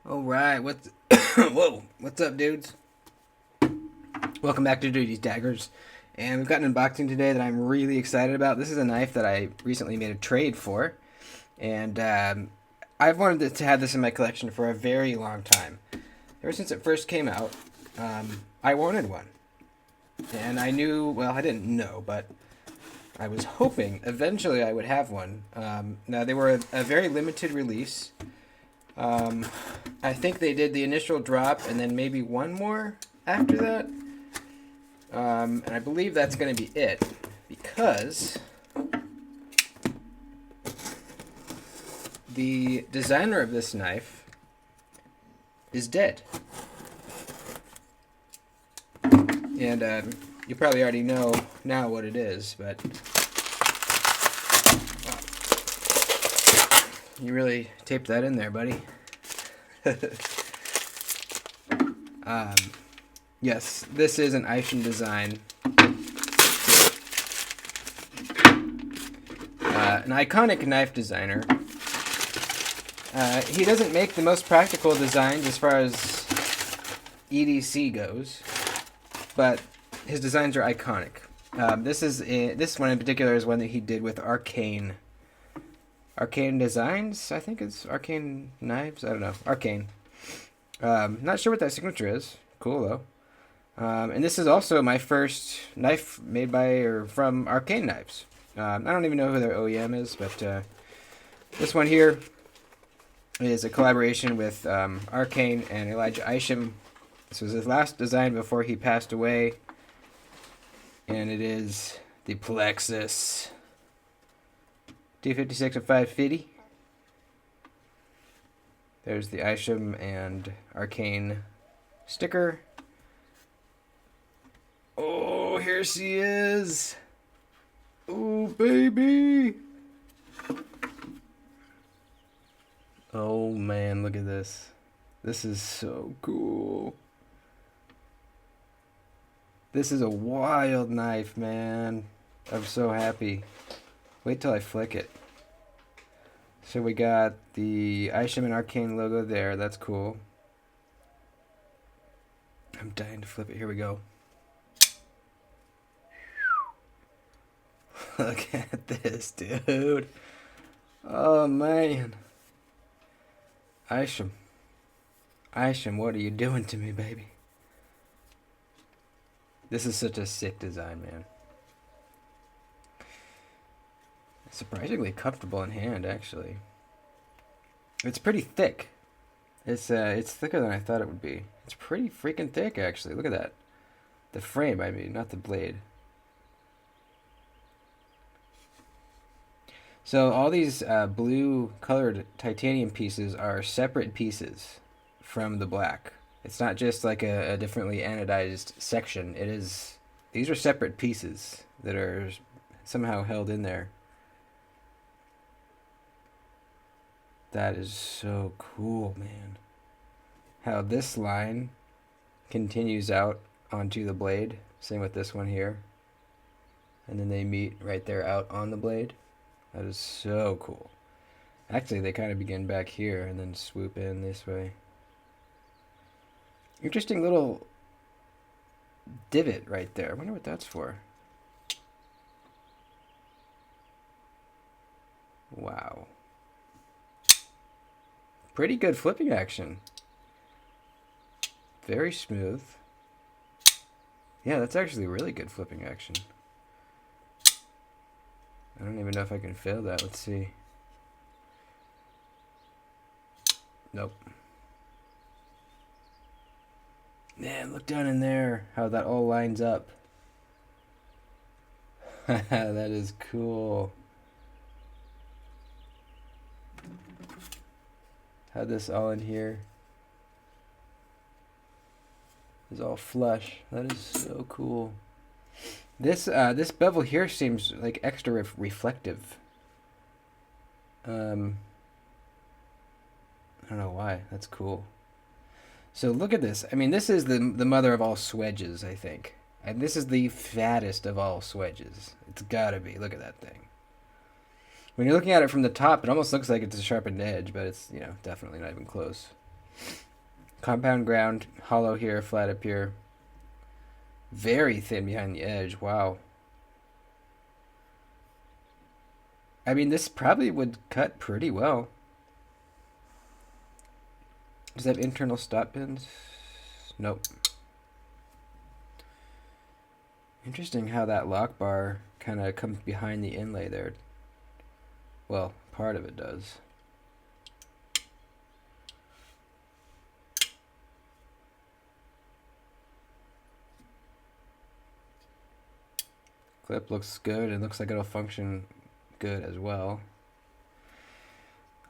All right, what's whoa? What's up, dudes? Welcome back to Duty's Daggers, and we've got an unboxing today that I'm really excited about. This is a knife that I recently made a trade for, and I've wanted to have this in my collection for a very long time. Ever since it first came out, I wanted one, and I knew. Well, I didn't know, but I was hoping eventually I would have one. Now they were a very limited release. I think they did the initial drop and then maybe one more after that. And I believe that's going to be it because the designer of this knife is dead. And you probably already know now what it is, but you really taped that in there, buddy. Yes, this is an Isham design. An iconic knife designer. He doesn't make the most practical designs as far as EDC goes, but his designs are iconic. This one in particular is one that he did with Arcane Designs, I think it's Arcane Knives. I don't know. Arcane. Not sure what that signature is. Cool though. And this is also my first knife made by or from Arcane Knives. I don't even know who their OEM is, but this one here is a collaboration with Arcane and Elijah Isham. This was his last design before he passed away, and it is the Plexus 256 of 550. There's the Isham and Arcane sticker. Oh, here she is. Oh, baby. Oh, man, look at this. This is so cool. This is a wild knife, man. I'm so happy. Wait till I flick it. So we got the Isham and Arcane logo there. That's cool. I'm dying to flip it. Here we go. Look at this, dude. Oh, man. Isham. Isham, what are you doing to me, baby? This is such a sick design, man. Surprisingly comfortable in hand, actually. It's pretty thick. It's thicker than I thought it would be. It's pretty freaking thick, actually. Look at that. The frame, I mean, not the blade. So all these blue colored titanium pieces are separate pieces from the black. It's not just like a differently anodized section. These are separate pieces that are somehow held in there. That is so cool, man. How this line continues out onto the blade. Same with this one here. And then they meet right there out on the blade. That is so cool. Actually, they kind of begin back here and then swoop in this way. Interesting little divot right there. I wonder what that's for. Wow. Pretty good flipping action. Very smooth. Yeah, that's actually really good flipping action. I don't even know if I can fail that. Let's see. Nope. Man, look down in there. How that all lines up. That is cool. How this all in here is all flush. That is so cool. This bevel here seems like extra reflective. I don't know why. That's cool. So look at this. I mean, this is the mother of all swedges, I think. And this is the fattest of all swedges. It's gotta be. Look at that thing. When you're looking at it from the top, it almost looks like it's a sharpened edge, but it's, definitely not even close. Compound ground, hollow here, flat up here. Very thin behind the edge. Wow. I mean, this probably would cut pretty well. Does that have internal stop pins? Nope. Interesting how that lock bar kind of comes behind the inlay there. Well, part of it does. Clip looks good and looks like it'll function good as well.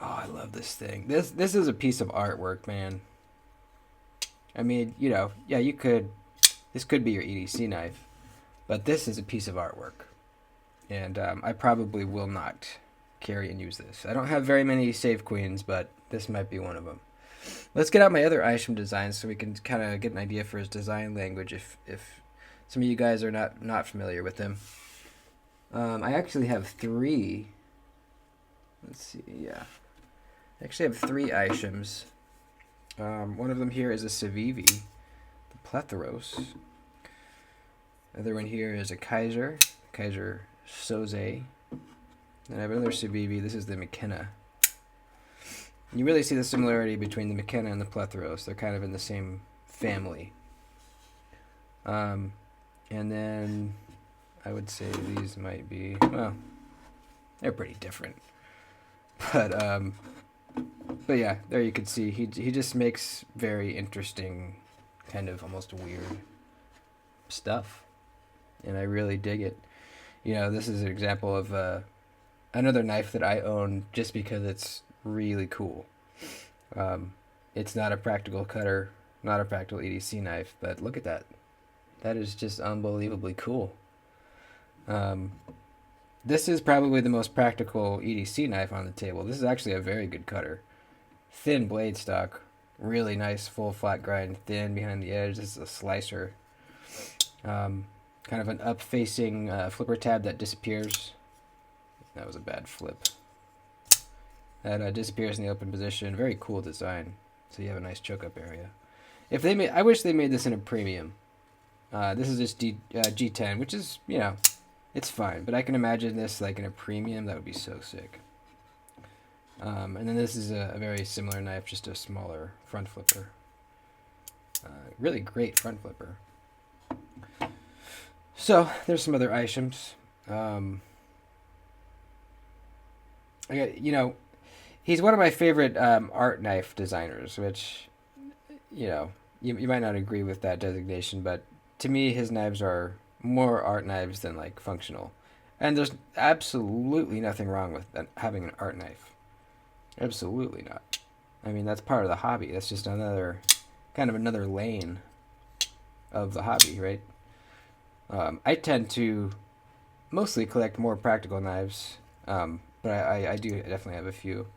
Oh, I love this thing. This is a piece of artwork, man. I mean, you know, yeah, this could be your EDC knife, but this is a piece of artwork. And I probably will not carry and use this. I don't have very many Save Queens, but this might be one of them. Let's get out my other Isham designs so we can kind of get an idea for his design language if some of you guys are not familiar with him. I actually have 3. Let's see, yeah. I actually have 3 Ishams. One of them here is a Civivi, the Plethoros. Other one here is a Kaiser Soze. Then I have another Civivi. This is the McKenna. You really see the similarity between the McKenna and the Plethoros. They're kind of in the same family. And then I would say these might be, well, they're pretty different. But yeah, there you can see he just makes very interesting, kind of almost weird stuff, and I really dig it. You know, this is an example of another knife that I own just because it's really cool. It's not a practical cutter, not a practical EDC knife, but look at that. That is just unbelievably cool. This is probably the most practical EDC knife on the table. This is actually a very good cutter. Thin blade stock, really nice full flat grind, thin behind the edge. This is a slicer. Kind of an up-facing flipper tab that disappears. That was a bad flip. That disappears in the open position. Very cool design. So you have a nice choke-up area. If they made, I wish they made this in a premium. This is just G10, which is, you know, it's fine. But I can imagine this like in a premium. That would be so sick. And then this is a very similar knife, just a smaller front flipper. Really great front flipper. So there's some other Ishams. You know, he's one of my favorite art knife designers, which, you know, you might not agree with that designation, but to me, his knives are more art knives than like functional. And there's absolutely nothing wrong with having an art knife. Absolutely not. I mean, that's part of the hobby. That's just another lane of the hobby, right? I tend to mostly collect more practical knives, but I do definitely have a few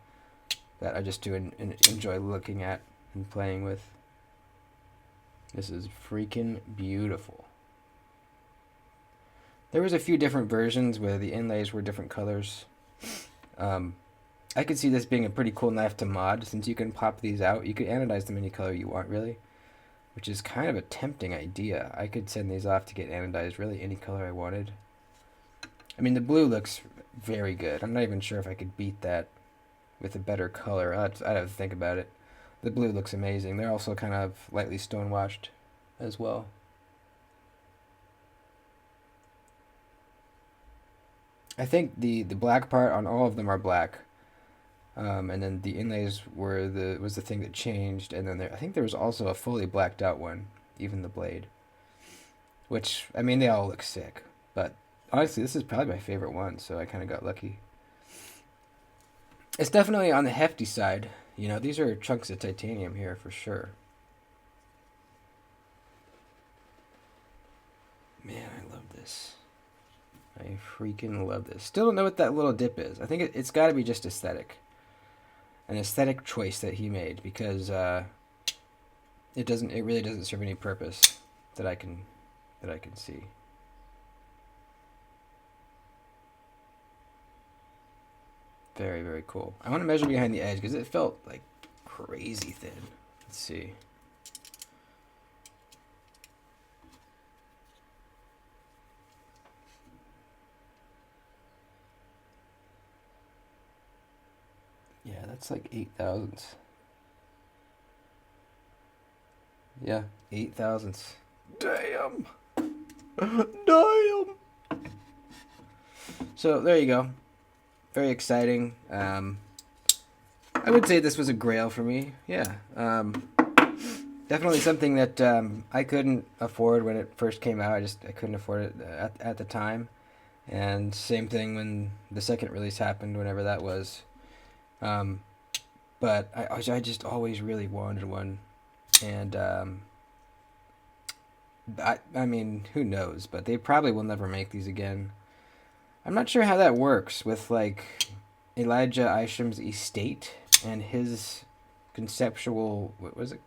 that I just do enjoy looking at and playing with. This is freaking beautiful. There was a few different versions where the inlays were different colors. I could see this being a pretty cool knife to mod, since you can pop these out. You could anodize them any color you want, really, which is kind of a tempting idea. I could send these off to get anodized really any color I wanted. I mean, the blue looks very good. I'm not even sure if I could beat that with a better color. I'd have to think about it. The blue looks amazing. They're also kind of lightly stonewashed as well. I think the black part on all of them are black. And then the inlays was the thing that changed, and then I think there was also a fully blacked out one, even the blade. Which, I mean, they all look sick, but honestly, this is probably my favorite one, so I kind of got lucky. It's definitely on the hefty side. You know, these are chunks of titanium here for sure. Man, I love this. I freaking love this. Still don't know what that little dip is. I think it's got to be just aesthetic. An aesthetic choice that he made, because it really doesn't serve any purpose that I can see. Very, very cool. I want to measure behind the edge because it felt like crazy thin. Let's see. Yeah, that's like 8,000. Yeah, 8,000. Damn. Damn. So there you go. Very exciting. I would say this was a grail for me. Yeah. Definitely something that I couldn't afford when it first came out. I couldn't afford it at the time. And same thing when the second release happened, whenever that was. Um, but I just always really wanted one. And I mean, who knows? But they probably will never make these again. I'm not sure how that works with like Elijah Isham's estate and his conceptual, what was it?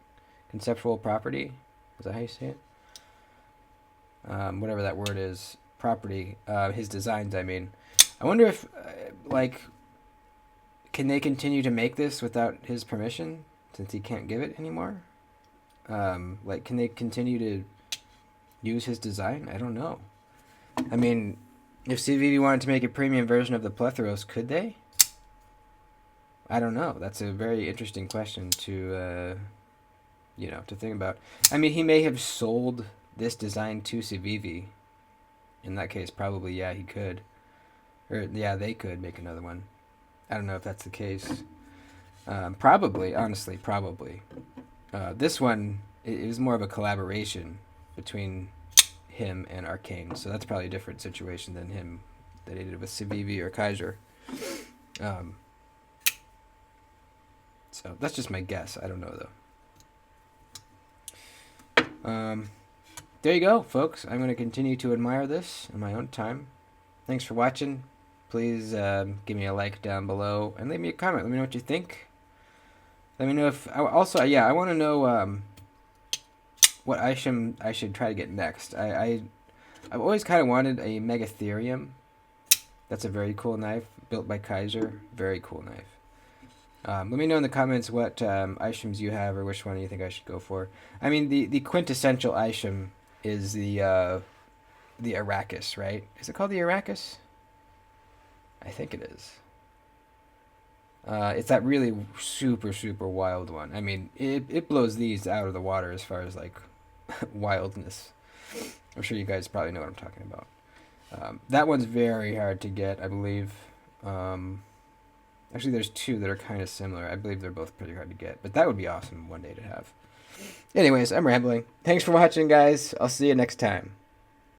Conceptual property? Is that how you say it? Whatever that word is, property. His designs, I mean. I wonder if, like, can they continue to make this without his permission since he can't give it anymore? Like, can they continue to use his design? I don't know. I mean, if CVV wanted to make a premium version of the Plethoros, could they? I don't know. That's a very interesting question to, to think about. I mean, he may have sold this design to CVV. In that case, probably, yeah, he could. Or, yeah, they could make another one. I don't know if that's the case. Probably, honestly, probably. This one, it was more of a collaboration between him and Arcane, so that's probably a different situation than him that he did with CVV or Kaiser. So that's just my guess. I don't know though. There you go, folks. I'm going to continue to admire this in my own time. Thanks for watching. Please give me a like down below and leave me a comment. Let me know what you think. Let me know if I want to know what Isham I should try to get next. I've always kind of wanted a Megatherium. That's a very cool knife built by Kaiser. Very cool knife. Let me know in the comments what Ishams you have or which one you think I should go for. I mean, the quintessential Isham is the Arrakis, right? Is it called the Arrakis? I think it is. It's that really super, super wild one. I mean, it blows these out of the water as far as, like, wildness. I'm sure you guys probably know what I'm talking about. That one's very hard to get, I believe. Actually, there's two that are kind of similar. I believe they're both pretty hard to get. But that would be awesome one day to have. Anyways, I'm rambling. Thanks for watching, guys. I'll see you next time.